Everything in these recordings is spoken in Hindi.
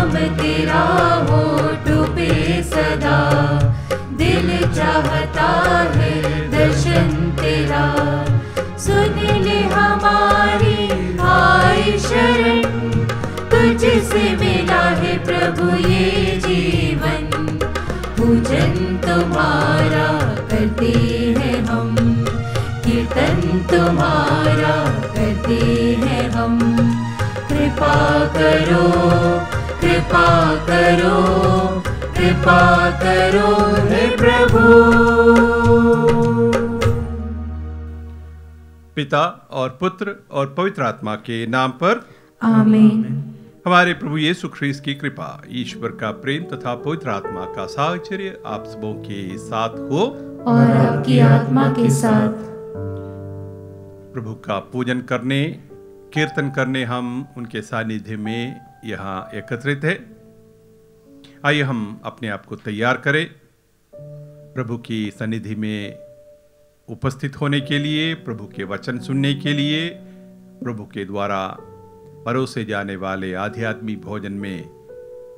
नाम तेरा होठों पे सदा, दिल चाहता है दर्शन तेरा। सुन ले हमारी आए शरण, तुझसे मिला है प्रभु ये जीवन। पूजन तुम्हारा करते हैं हम, कीर्तन तुम्हारा करते हैं हम। कृपा करो, कृपा करो, कृपा करो हे प्रभु। पिता और पुत्र और पवित्र आत्मा के नाम पर आमीन। हमारे प्रभु यीशु ख्रीस्त की कृपा, ईश्वर का प्रेम तथा पवित्र आत्मा का साहचर्य आप सबों के साथ हो और आपकी आत्मा के साथ। प्रभु का पूजन करने, कीर्तन करने हम उनके सानिध्य में यहाँ एकत्रित है। आइए हम अपने आप को तैयार करें प्रभु की सन्निधि में उपस्थित होने के लिए, प्रभु के वचन सुनने के लिए, प्रभु के द्वारा परोसे जाने वाले आध्यात्मिक भोजन में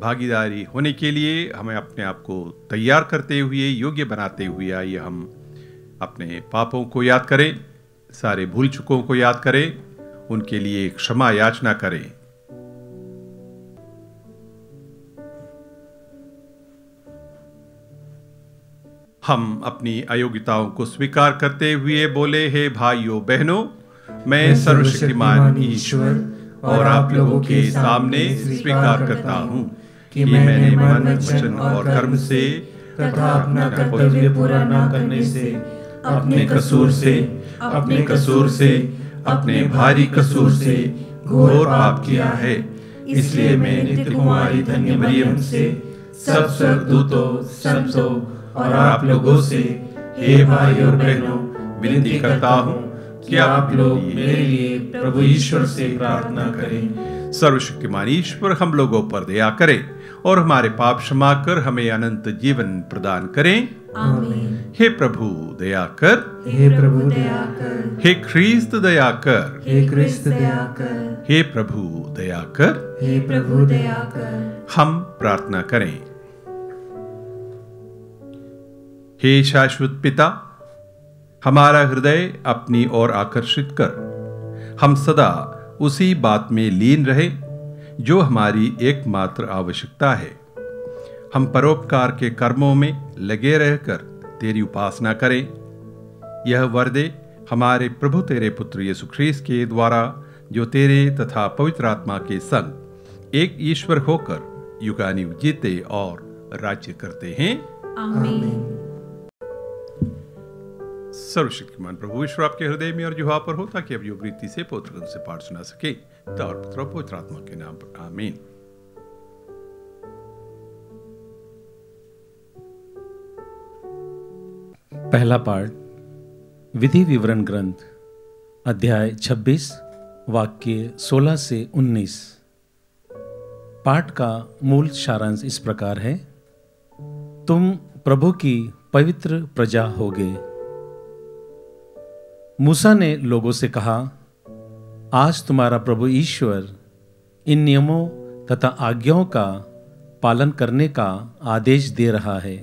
भागीदारी होने के लिए हमें अपने आप को तैयार करते हुए, योग्य बनाते हुए आइए हम अपने पापों को याद करें, सारे भूल चूकों को याद करें, उनके लिए क्षमा याचना करें। हम अपनी अयोग्यताओं को स्वीकार करते हुए बोले, हे भाइयों बहनों, मैं सर्वशक्तिमान ईश्वर और आप लोगों के सामने स्वीकार करता हूँ कि मैंने मन, वचन और कर्म से तथा अपना कर्तव्य पूरा न करने से, अपने कसूर से, अपने भारी कसूर से घोर पाप किया है। इसलिए मैं नित्य कुमारी धन्य मरियम से, सब स्वर्गदूतों, संतों और आप लोगों से, हे भाई और बहनों, विनती करता हूँ कि आप लोग मेरे लिए प्रभु ईश्वर से प्रार्थना करें। सर्वशक्तिमान ईश्वर हम लोगों पर दया करे और हमारे पाप क्षमा कर हमें अनंत जीवन प्रदान करें। आमीन। हे प्रभु दया कर, हे प्रभु दया कर, हे ख्रीस्त दया कर, हे क्रिस्त दया कर, हे प्रभु दया कर। हे प्रभु दया कर। हम प्रार्थना करें। हे शाश्वत पिता, हमारा हृदय अपनी ओर आकर्षित कर हम सदा उसी बात में लीन रहे जो हमारी एकमात्र आवश्यकता है। हम परोपकार के कर्मों में लगे रहकर तेरी उपासना करें। यह वर दे हमारे प्रभु तेरे पुत्र यीशु ख्रीस्त के द्वारा, जो तेरे तथा पवित्र आत्मा के संग एक ईश्वर होकर युगानुयुग जीते और राज्य करते हैं। आमीन। सर्वशक्तिमान प्रभु ईश्वर आपके हृदय में और जुहा पर हो, ताकि अब योग रीति से पवित्र से पाठ सुना सके। पिता और पुत्र और पवित्र आत्मा के नाम पर आमीन। पहला पाठ, विधि विवरण ग्रंथ, अध्याय 26, वाक्य 16 से 19। पाठ का मूल सारांश इस प्रकार है। तुम प्रभु की पवित्र प्रजा होगे। मूसा ने लोगों से कहा, आज तुम्हारा प्रभु ईश्वर इन नियमों तथा आज्ञाओं का पालन करने का आदेश दे रहा है।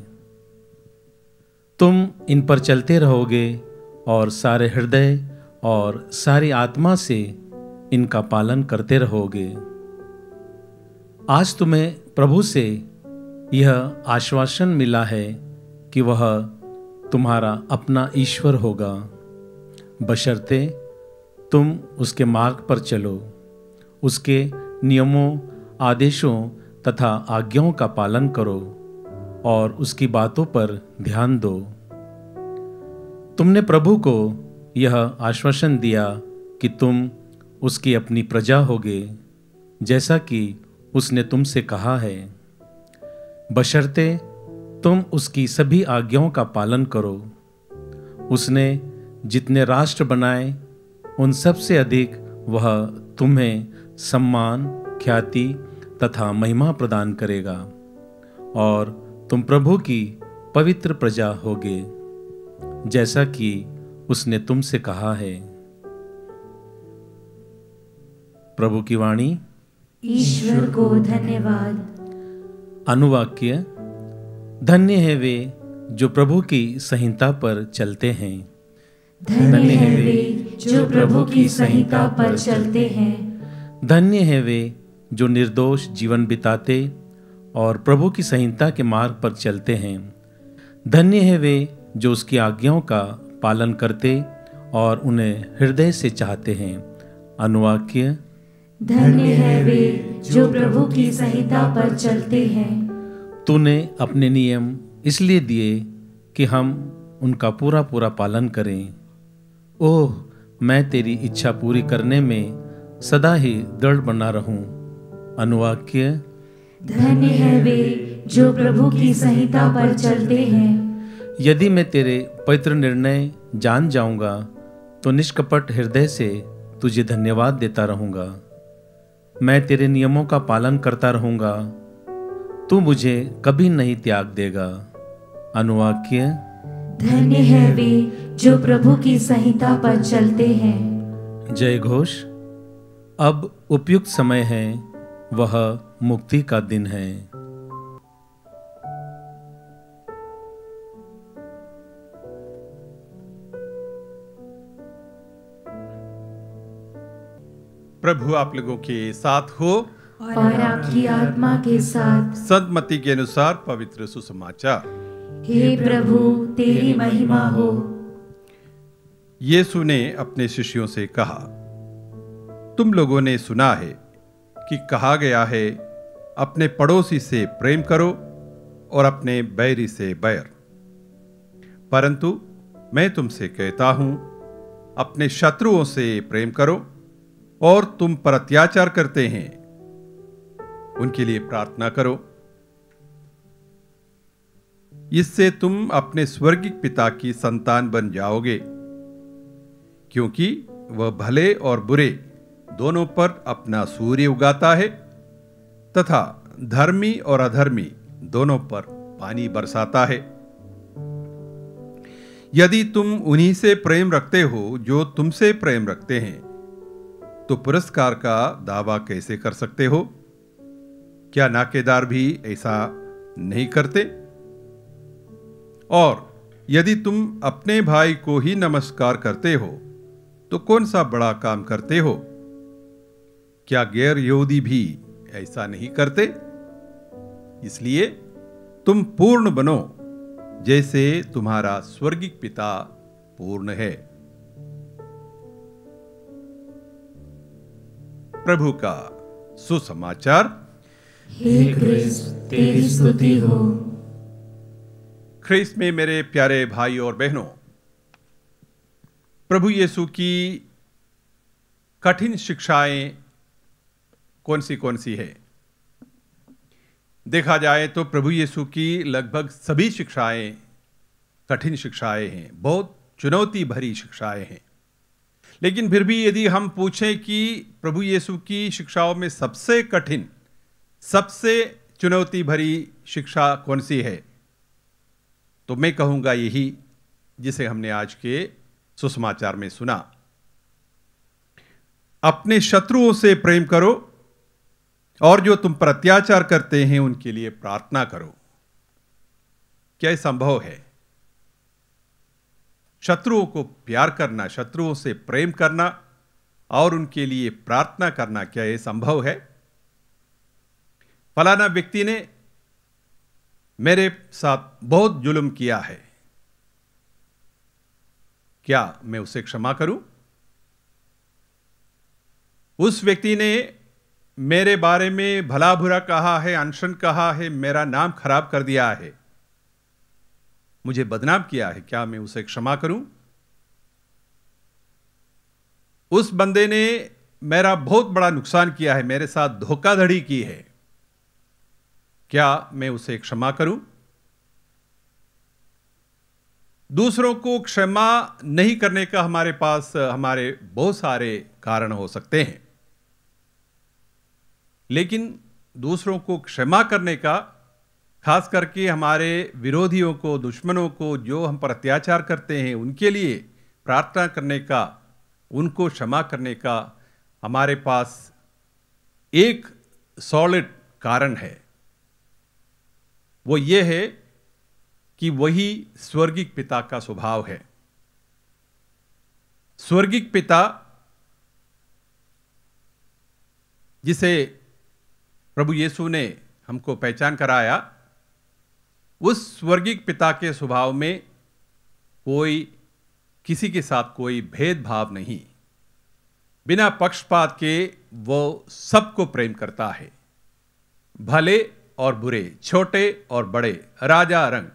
तुम इन पर चलते रहोगे और सारे हृदय और सारी आत्मा से इनका पालन करते रहोगे। आज तुम्हें प्रभु से यह आश्वासन मिला है कि वह तुम्हारा अपना ईश्वर होगा, बशर्ते तुम उसके मार्ग पर चलो, उसके नियमों, आदेशों तथा आज्ञाओं का पालन करो और उसकी बातों पर ध्यान दो। तुमने प्रभु को यह आश्वासन दिया कि तुम उसकी अपनी प्रजा होगे, जैसा कि उसने तुमसे कहा है, बशर्ते तुम उसकी सभी आज्ञाओं का पालन करो। उसने जितने राष्ट्र बनाए उन सब से अधिक वह तुम्हें सम्मान, ख्याति तथा महिमा प्रदान करेगा और तुम प्रभु की पवित्र प्रजा होगे, जैसा कि उसने तुमसे कहा है। प्रभु की वाणी। ईश्वर को धन्यवाद। अनुवाक्य। धन्य है वे जो प्रभु की संहिता पर चलते हैं। धन्य है वे जो प्रभु की संहिता पर चलते हैं। धन्य है वे जो निर्दोष जीवन बिताते और प्रभु की संहिता के मार्ग पर चलते हैं। धन्य है वे जो उसकी आज्ञाओं का पालन करते और उन्हें हृदय से चाहते हैं। अनुवाक्य। धन्य है वे जो प्रभु की संहिता पर चलते हैं। तूने अपने नियम इसलिए दिए कि हम उनका पूरा पूरा पालन करें। ओह, मैं तेरी इच्छा पूरी करने में सदा ही दृढ़ बना रहूं। अनुवाक्य। धन्य है वे जो प्रभु की संहिता पर चलते हैं। यदि मैं तेरे पवित्र निर्णय जान जाऊंगा तो निष्कपट हृदय से तुझे धन्यवाद देता रहूंगा। मैं तेरे नियमों का पालन करता रहूंगा। तू मुझे कभी नहीं त्याग देगा। अनुवाक्य। धन्य है वे जो प्रभु की संहिता पर चलते हैं। जय घोष। अब उपयुक्त समय है, वह मुक्ति का दिन है। प्रभु आप लोगों के साथ हो और आपकी आत्मा के साथ। संत मत्ती के अनुसार पवित्र सुसमाचार। हे प्रभु तेरी महिमा हो। यीशु ने अपने शिष्यों से कहा, तुम लोगों ने सुना है कि कहा गया है, अपने पड़ोसी से प्रेम करो और अपने बैरी से बैर। परंतु मैं तुमसे कहता हूं, अपने शत्रुओं से प्रेम करो और तुम पर अत्याचार करते हैं उनके लिए प्रार्थना करो। इससे तुम अपने स्वर्गिक पिता की संतान बन जाओगे, क्योंकि वह भले और बुरे दोनों पर अपना सूर्य उगाता है तथा धर्मी और अधर्मी दोनों पर पानी बरसाता है। यदि तुम उन्हीं से प्रेम रखते हो जो तुमसे प्रेम रखते हैं, तो पुरस्कार का दावा कैसे कर सकते हो? क्या नाकेदार भी ऐसा नहीं करते? और यदि तुम अपने भाई को ही नमस्कार करते हो, तो कौन सा बड़ा काम करते हो? क्या गैर यहूदी भी ऐसा नहीं करते? इसलिए तुम पूर्ण बनो, जैसे तुम्हारा स्वर्गिक पिता पूर्ण है। प्रभु का सुसमाचार। हे क्रिस्त तेरी स्तुति हो। ख्रीस्त में मेरे प्यारे भाई और बहनों, प्रभु यीशु की कठिन शिक्षाएं कौन सी है? देखा जाए तो प्रभु यीशु की लगभग सभी शिक्षाएं कठिन शिक्षाएं हैं, बहुत चुनौती भरी शिक्षाएं हैं। लेकिन फिर भी यदि हम पूछें कि प्रभु यीशु की शिक्षाओं में सबसे कठिन, सबसे चुनौती भरी शिक्षा कौन सी है, तो मैं कहूंगा यही जिसे हमने आज के सुसमाचार में सुना। अपने शत्रुओं से प्रेम करो और जो तुम पर अत्याचार करते हैं उनके लिए प्रार्थना करो। क्या यह संभव है? शत्रुओं को प्यार करना, शत्रुओं से प्रेम करना और उनके लिए प्रार्थना करना, क्या यह संभव है? फलाना व्यक्ति ने मेरे साथ बहुत जुल्म किया है, क्या मैं उसे क्षमा करूं? उस व्यक्ति ने मेरे बारे में भला बुरा कहा है, अनशन कहा है, मेरा नाम खराब कर दिया है, मुझे बदनाम किया है, क्या मैं उसे क्षमा करूं? उस बंदे ने मेरा बहुत बड़ा नुकसान किया है, मेरे साथ धोखाधड़ी की है, क्या मैं उसे क्षमा करूं? दूसरों को क्षमा नहीं करने का हमारे पास हमारे बहुत सारे कारण हो सकते हैं, लेकिन दूसरों को क्षमा करने का, खास करके हमारे विरोधियों को, दुश्मनों को, जो हम पर अत्याचार करते हैं, उनके लिए प्रार्थना करने का, उनको क्षमा करने का हमारे पास एक सॉलिड कारण है, वो ये है कि वही स्वर्गिक पिता का स्वभाव है। स्वर्गिक पिता जिसे प्रभु यीशु ने हमको पहचान कराया, उस स्वर्गिक पिता के स्वभाव में कोई किसी के साथ कोई भेदभाव नहीं, बिना पक्षपात के वो सबको प्रेम करता है, भले और बुरे, छोटे और बड़े, राजा रंग,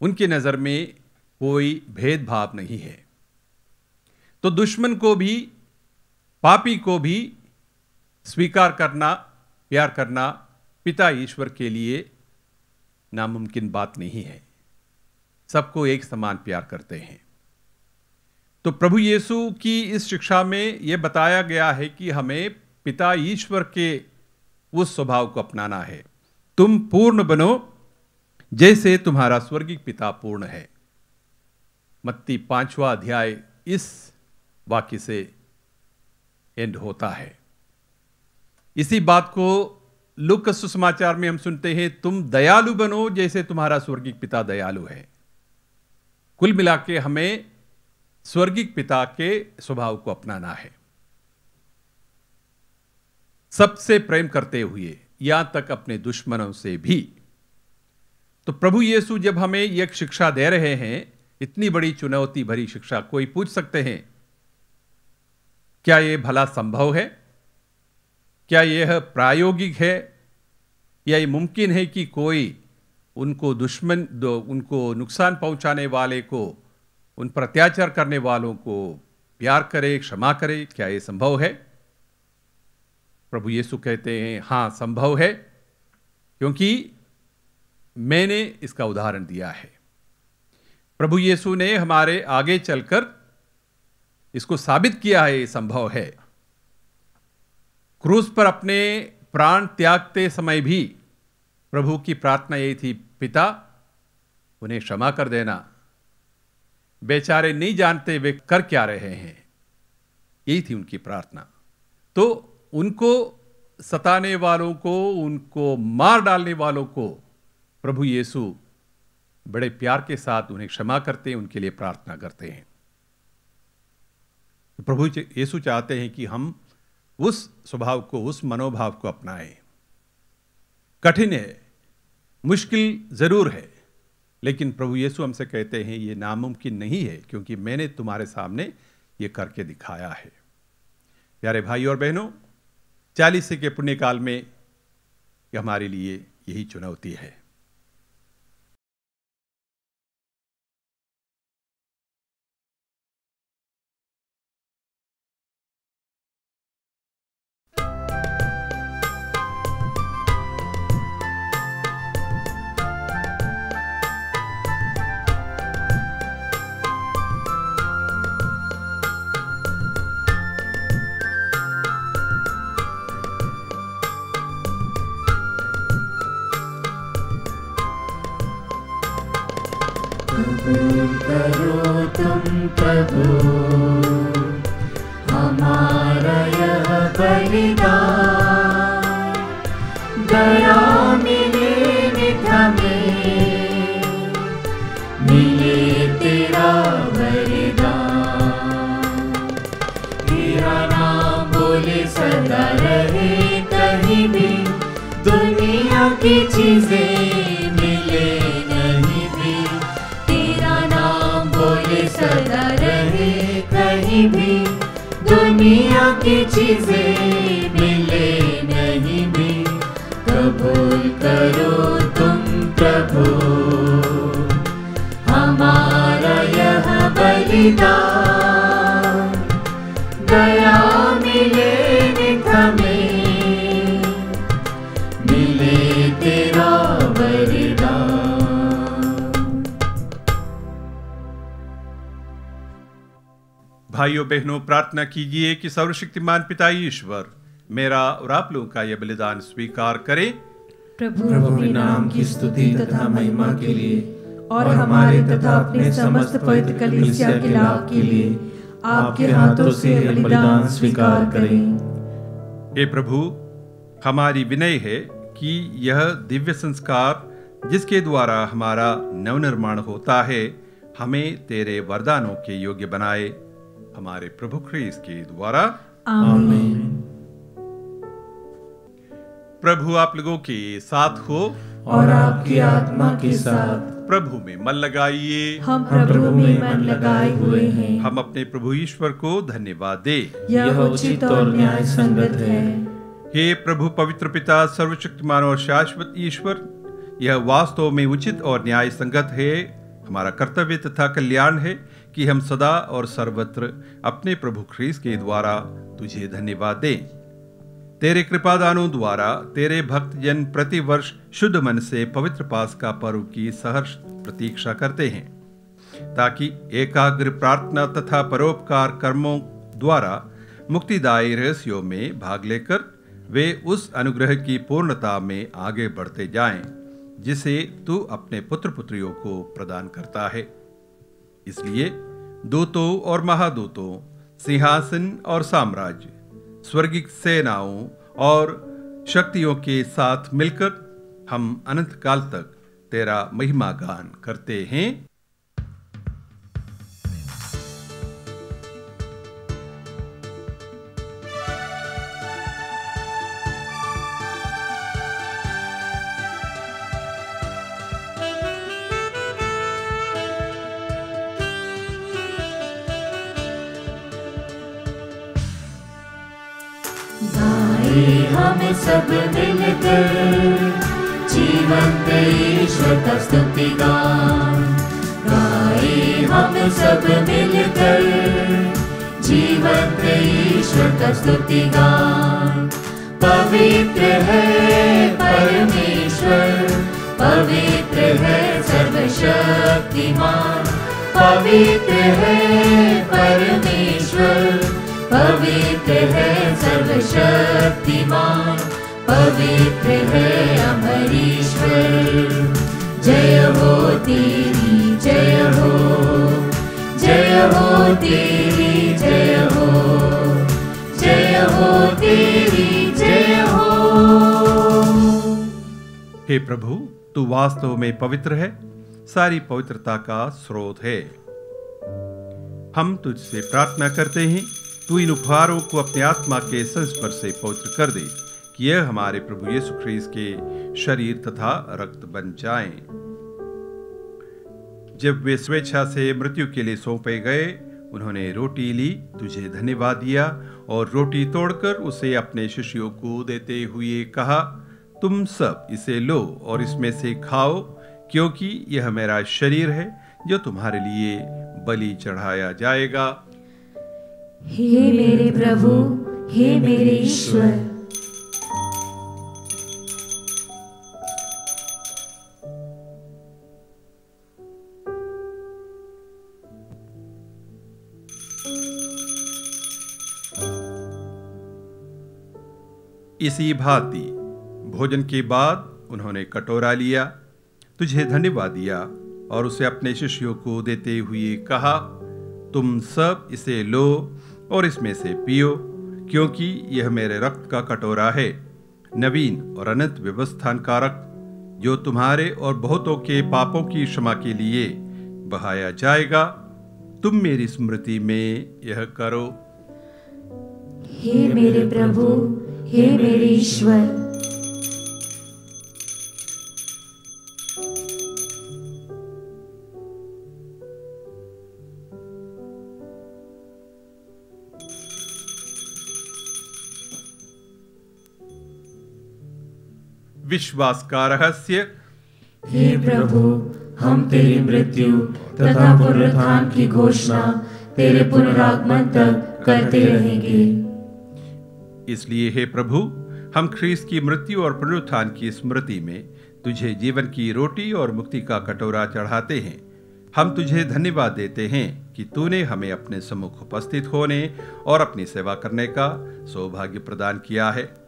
उनकी नजर में कोई भेदभाव नहीं है। तो दुश्मन को भी, पापी को भी स्वीकार करना, प्यार करना पिता ईश्वर के लिए नामुमकिन बात नहीं है। सबको एक समान प्यार करते हैं। तो प्रभु यीशु की इस शिक्षा में यह बताया गया है कि हमें पिता ईश्वर के उस स्वभाव को अपनाना है। तुम पूर्ण बनो जैसे तुम्हारा स्वर्गिक पिता पूर्ण है। मत्ती 5वां अध्याय इस वाक्य से एंड होता है। इसी बात को लूका का सुसमाचार में हम सुनते हैं, तुम दयालु बनो जैसे तुम्हारा स्वर्गिक पिता दयालु है। कुल मिला के हमें स्वर्गिक पिता के स्वभाव को अपनाना है, सबसे प्रेम करते हुए, यहां तक अपने दुश्मनों से भी। तो प्रभु यीशु जब हमें एक शिक्षा दे रहे हैं, इतनी बड़ी चुनौती भरी शिक्षा, कोई पूछ सकते हैं क्या यह भला संभव है? क्या यह प्रायोगिक है? या यह मुमकिन है कि कोई उनको उनको नुकसान पहुंचाने वाले को, उन पर अत्याचार करने वालों को प्यार करे, क्षमा करे? क्या यह संभव है? प्रभु यीशु कहते हैं हां, संभव है, क्योंकि मैंने इसका उदाहरण दिया है। प्रभु यीशु ने हमारे आगे चलकर इसको साबित किया है, ये संभव है। क्रूस पर अपने प्राण त्यागते समय भी प्रभु की प्रार्थना यही थी, पिता उन्हें क्षमा कर देना, बेचारे नहीं जानते वे कर क्या रहे हैं। यही थी उनकी प्रार्थना। तो उनको सताने वालों को, उनको मार डालने वालों को प्रभु यीशु बड़े प्यार के साथ उन्हें क्षमा करते हैं, उनके लिए प्रार्थना करते हैं। प्रभु यीशु चाहते हैं कि हम उस स्वभाव को, उस मनोभाव को अपनाएं। कठिन है, मुश्किल जरूर है, लेकिन प्रभु यीशु हमसे कहते हैं ये नामुमकिन नहीं है, क्योंकि मैंने तुम्हारे सामने ये करके दिखाया है। प्यारे भाई और बहनों, 40 के पुण्यकाल में ये हमारे लिए यही चुनौती है। करो तुम प्रभु हमारा यह बलिदान, दया मिले नित हमें, मिले तेरा वरदान। तेरा नाम बोले सदा रहे कहीं भी, दुनिया की चीजें मिले नहीं भी। सदा रहे कहीं भी, दुनिया की चीजें मिले नहीं भी। कबूल करो तुम प्रभु हमारा यह बलिदान, दया मिले नित हमें, मिले तेरा वरदान। भाइयों बहनों, प्रार्थना कीजिए कि सर्वशक्तिमान पिता ईश्वर मेरा और आप लोगों का यह बलिदान स्वीकार करे। प्रभु के नाम की स्तुति तथा महिमा के लिए और हमारे तथा अपने समस्त पवित्र कलीसिया के लाभ के लिए आपके हाथों से यह बलिदान स्वीकार करें। हे प्रभु, हमारी विनय है कि यह दिव्य संस्कार जिसके द्वारा हमारा नवनिर्माण होता है, हमें तेरे वरदानों के योग्य बनाए, हमारे प्रभु ख्रीस्त के द्वारा। आमीन। प्रभु आप लोगों के साथ हो और आपकी आत्मा के साथ। प्रभु में मन लगाइए। हम प्रभु में मन लगाए हुए हैं। हम अपने प्रभु ईश्वर को धन्यवाद दे। यह उचित और न्याय संगत है। हे प्रभु पवित्र पिता, सर्वशक्तिमान और शाश्वत ईश्वर, यह वास्तव में उचित और न्याय संगत है, हमारा कर्तव्य तथा कल्याण है कि हम सदा और सर्वत्र अपने प्रभु ख्रीस्त के द्वारा तुझे धन्यवाद दें। तेरे कृपादानों द्वारा तेरे भक्त जन प्रति वर्ष शुद्ध मन से पवित्र पास्का पर्व की सहर्ष प्रतीक्षा करते हैं, ताकि एकाग्र प्रार्थना तथा परोपकार कर्मों द्वारा मुक्तिदायी रहस्यों में भाग लेकर वे उस अनुग्रह की पूर्णता में आगे बढ़ते जाएं, जिसे तू अपने पुत्र पुत्रियों को प्रदान करता है। इसलिए दूतों और महादूतों, सिंहासन और साम्राज्य, स्वर्गिक सेनाओं और शक्तियों के साथ मिलकर हम अनंत काल तक तेरा महिमा गान करते हैं। हम सब मिलकर जीवंत ईश्वर का स्तुति गान गाए। हम सब मिलकर जीवंत ईश्वर का स्तुति गान। पवित्र है परमेश्वर, पवित्र है सर्वशक्तिमान, पवित्र है परमेश्वर, पवित्र है सर्वशक्तिमान, पवित्र है अमरीश्वर। जय हो तेरी जय हो, जय हो तेरी जय हो, जय हो तेरी जय हो। हे प्रभु, तू वास्तव में पवित्र है, सारी पवित्रता का स्रोत है। हम तुझसे प्रार्थना करते हैं, तू इन उपहारों को अपने आत्मा के संस्पर्श से पवित्र कर दे, कि यह हमारे प्रभु यीशु ख्रीस्त के शरीर तथा रक्त बन जाएं। जब वे स्वेच्छा से मृत्यु के लिए सौंपे गए, उन्होंने रोटी ली, तुझे धन्यवाद दिया और रोटी तोड़कर उसे अपने शिष्यों को देते हुए कहा, तुम सब इसे लो और इसमें से खाओ, क्योंकि यह मेरा शरीर है जो तुम्हारे लिए बलि चढ़ाया जाएगा। हे मेरे प्रभु, हे मेरे ईश्वर। इसी भांति भोजन के बाद उन्होंने कटोरा लिया, तुझे धन्यवाद दिया और उसे अपने शिष्यों को देते हुए कहा, तुम सब इसे लो और इसमें से पियो, क्योंकि यह मेरे रक्त का कटोरा है, नवीन और अनंत व्यवस्थान का रक्त, जो तुम्हारे और बहुतों के पापों की क्षमा के लिए बहाया जाएगा। तुम मेरी स्मृति में यह करो। हे मेरे प्रभु, हे मेरे ईश्वर। विश्वास का रहस्य। हे प्रभु, हम तेरी मृत्यु तथा पुनरुत्थान की घोषणा तेरे पुनरागमन तक करते रहेंगे। इसलिए हे प्रभु, हम ख्रीस्त की मृत्यु और पुनरुत्थान की स्मृति में तुझे जीवन की रोटी और मुक्ति का कटोरा चढ़ाते हैं। हम तुझे धन्यवाद देते हैं कि तूने हमें अपने सम्मुख उपस्थित होने और अपनी सेवा करने का सौभाग्य प्रदान किया है।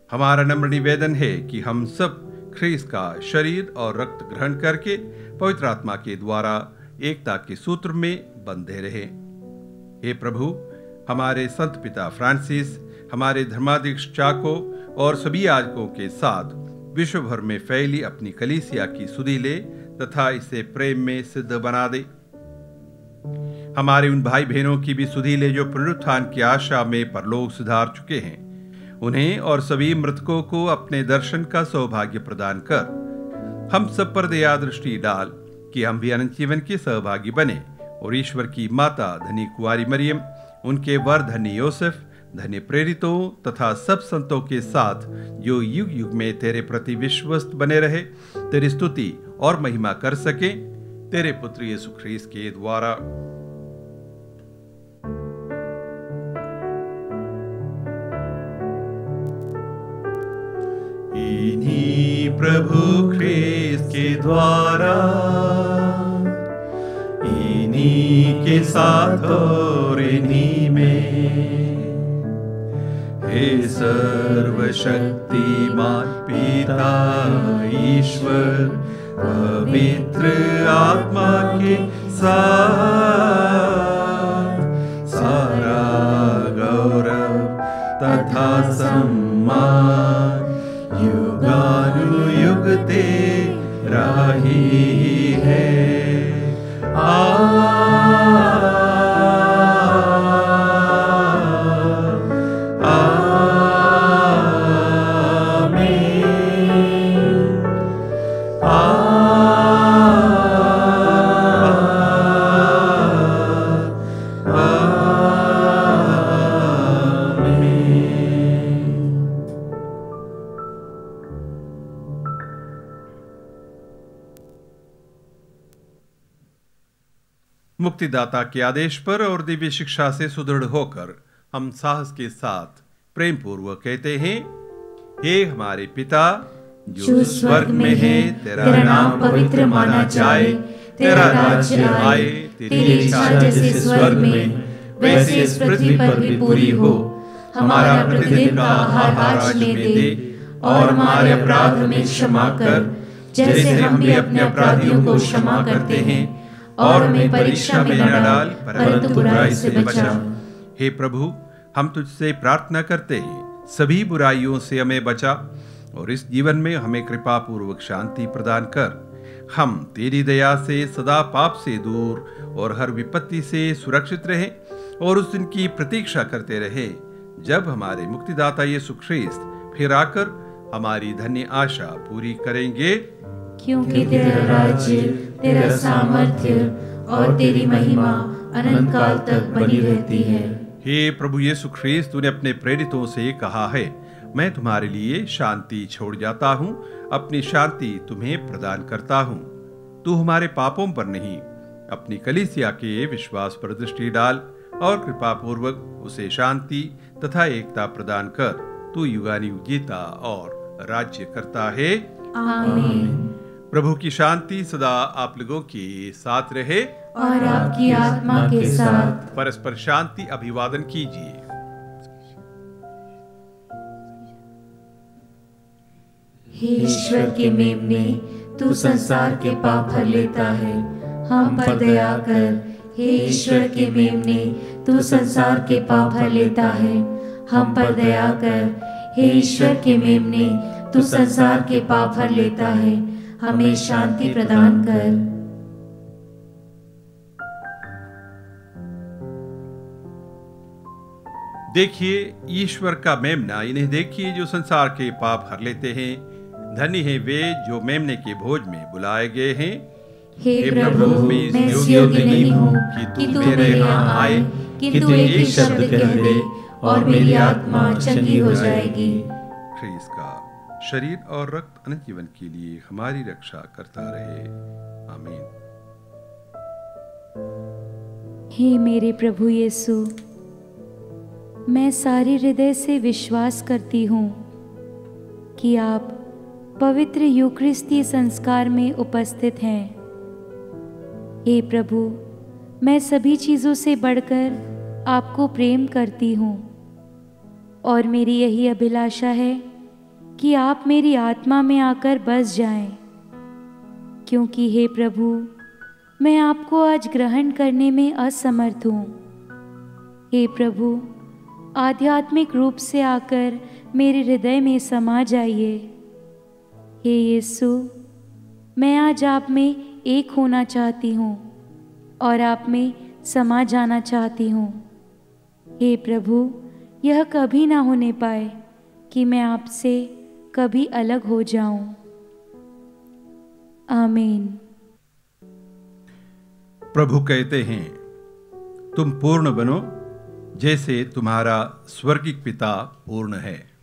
हमारा नम्र निवेदन है कि हम सब ख्रीस्त का शरीर और रक्त ग्रहण करके पवित्र आत्मा के द्वारा एकता के सूत्र में बंधे रहें। हे प्रभु, हमारे संत पिता फ्रांसिस, हमारे धर्माध्यक्ष चाको और सभी याजकों के साथ विश्व भर में फैली अपनी कलीसिया की सुधि ले तथा इसे प्रेम में सिद्ध बना दे। हमारे उन भाई बहनों की भी सुधि ले जो पुनरुत्थान की आशा में परलोक सुधार चुके हैं, उन्हें और सभी मृतकों को अपने दर्शन का सौभाग्य प्रदान कर हम सब पर दया दृष्टि डाल कि हम भी अनंत जीवन के सहभागी बने और ईश्वर की माता धनी कुंवारी मरियम, उनके वर धनी योसेफ, धन्य प्रेरितों तथा सब संतों के साथ जो युग युग में तेरे प्रति विश्वस्त बने रहे, तेरी स्तुति और महिमा कर सके, तेरे पुत्र यीशु ख्रीस्त के द्वारा। इन्हीं प्रभु ख्रीस्त के द्वारा, इन्हीं के साथ और इन्हीं में, हे सर्वशक्तिमान पिता ईश्वर, पवित्र आत्मा के साथ सारा गौरव तथा सम्मान युगानुयुग तेरा ही है। मुक्तिदाता के आदेश पर और दिव्य शिक्षा से सुदृढ़ होकर हम साहस के साथ प्रेम पूर्वक कहते हैं, हे हमारे पिता जो स्वर्ग में है, तेरा नाम पवित्र माना जाए, तेरा राज्य आए, तेरी इच्छा जैसे स्वर्ग में वैसे इस पृथ्वी पर भी पूरी हो। हमारा प्रतिदिन का आहार आज हमें दे और हमारे अपराध हमें क्षमा कर, जैसे हम भी अपने अपराधियों को क्षमा करते हैं, और हमें परीक्षा में न डाल परंतु बुराई से बचा। हे प्रभु, हम तुझसे प्रार्थना करते हैं, सभी बुराइयों से हमें बचा और इस जीवन में हमें कृपा पूर्वक शांति प्रदान कर। हम तेरी दया से सदा पाप से दूर और हर विपत्ति से सुरक्षित रहें और उस दिन की प्रतीक्षा करते रहे जब हमारे मुक्तिदाता यीशु ख्रीस्त फिर आकर हमारी धन्य आशा पूरी करेंगे। क्योंकि तेरा राज्य, तेरा सामर्थ्य और तेरी महिमा अनंत काल तक बनी रहती है। हे प्रभु यीशु ख्रीस्त, तूने अपने प्रेरितों से कहा है, मैं तुम्हारे लिए शांति छोड़ जाता हूँ, अपनी शांति तुम्हें प्रदान करता हूँ। तू हमारे पापों पर नहीं, अपनी कलीसिया के विश्वास पर दृष्टि डाल और कृपा पूर्वक उसे शांति तथा एकता प्रदान कर। तू युगानुयुग जीता और राज्य करता है। आमीन। प्रभु की शांति सदा आप लोगों के साथ रहे और आपकी आत्मा के साथ। परस्पर शांति अभिवादन कीजिए। हे ईश्वर के मेमने, तू संसार के पाप हर लेता है, हम पर दया कर। हे ईश्वर के मेमने, तू संसार के पाप हर लेता है, हम पर दया कर। हे ईश्वर के मेमने, तू संसार के पाप हर लेता है, हमें शांति प्रदान कर। देखिए ईश्वर का मेमना, इन्हें देखिए जो संसार के पाप हर लेते हैं। धन्य है वे जो मेमने के भोज में बुलाए गए हैं। हे प्रभु, मैं इस योग्य नहीं हूँ कि तू मेरे यहाँ आए, किंतु एक शब्द कह दे और मेरी आत्मा चंगी हो जाएगी। ख्रीस्त का शरीर और रक्त अनंत जीवन के लिए हमारी रक्षा करता रहे। आमीन। हे मेरे प्रभु यीशु, मैं सारे हृदय से विश्वास करती हूँ कि आप पवित्र यूकरिस्ती संस्कार में उपस्थित हैं। हे प्रभु, मैं सभी चीज़ों से बढ़कर आपको प्रेम करती हूँ और मेरी यही अभिलाषा है कि आप मेरी आत्मा में आकर बस जाएं, क्योंकि हे प्रभु, मैं आपको आज ग्रहण करने में असमर्थ हूँ। हे प्रभु, आध्यात्मिक रूप से आकर मेरे हृदय में समा जाइए हे यीशु, मैं आज आप में एक होना चाहती हूँ और आप में समा जाना चाहती हूँ। हे प्रभु, यह कभी ना होने पाए कि मैं आपसे कभी अलग हो जाऊं। आमीन। प्रभु कहते हैं, तुम पूर्ण बनो जैसे तुम्हारा स्वर्गिक पिता पूर्ण है।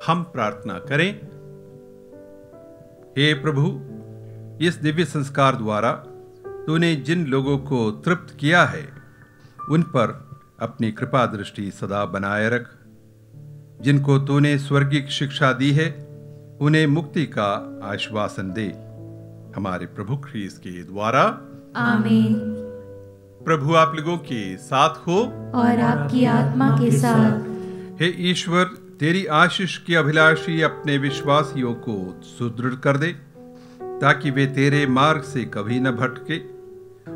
हम प्रार्थना करें। हे प्रभु, इस दिव्य संस्कार द्वारा तूने जिन लोगों को तृप्त किया है उन पर अपनी कृपा दृष्टि सदा बनाए रख। जिनको तूने स्वर्गिक शिक्षा दी है उन्हें मुक्ति का आश्वासन दे, हमारे प्रभु ख्रीस्त के द्वारा। आमीन। प्रभु आप लोगों के साथ हो और आपकी आत्मा के साथ। हे ईश्वर, तेरी आशीष की अभिलाषी अपने विश्वासियों को सुदृढ़ कर दे, ताकि वे तेरे मार्ग से कभी न भटके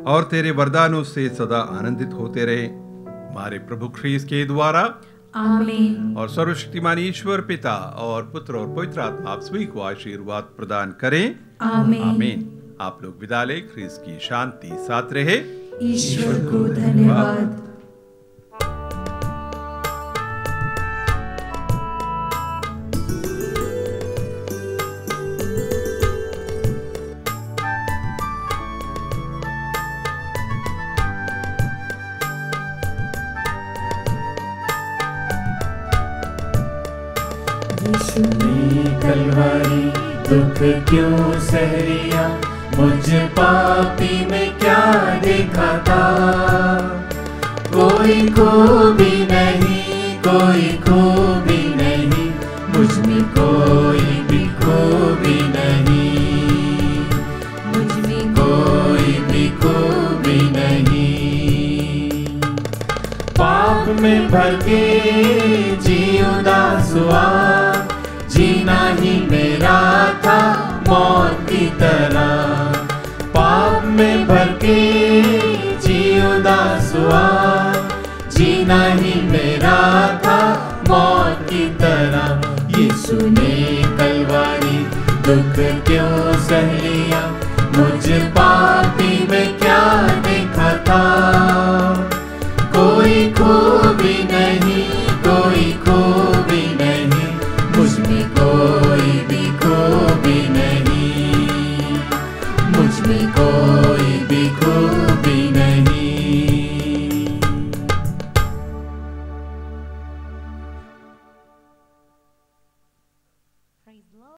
और तेरे वरदानों से सदा आनंदित होते रहे, हमारे प्रभु ख्रीस्त के द्वारा। आमीन। और सर्वशक्तिमान ईश्वर पिता और पुत्र और पवित्र आत्मा आप सभी को आशीर्वाद प्रदान करें। आमीन। आमीन। आप लोग विदा लें। ख्रीस्त की शांति साथ रहे। ईश्वर को धन्यवाद। यीशु ने कलवरी दुख क्यों सह लिया, मुझ पापी में क्या देखा था। कोई खूबी नहीं, कोई खूबी नहीं, मुझ में कोई भी खूबी नहीं, मुझ में कोई भी खूबी नहीं। पाप में भर के जी उदास हुआ, जीना ही मेरा था मौत की तरह। पाप में भर के जी उदास हुआ, जीना ही मेरा था मौत की तरह। यीशु ने कलवरी दुख क्यों सह लिया, मुझ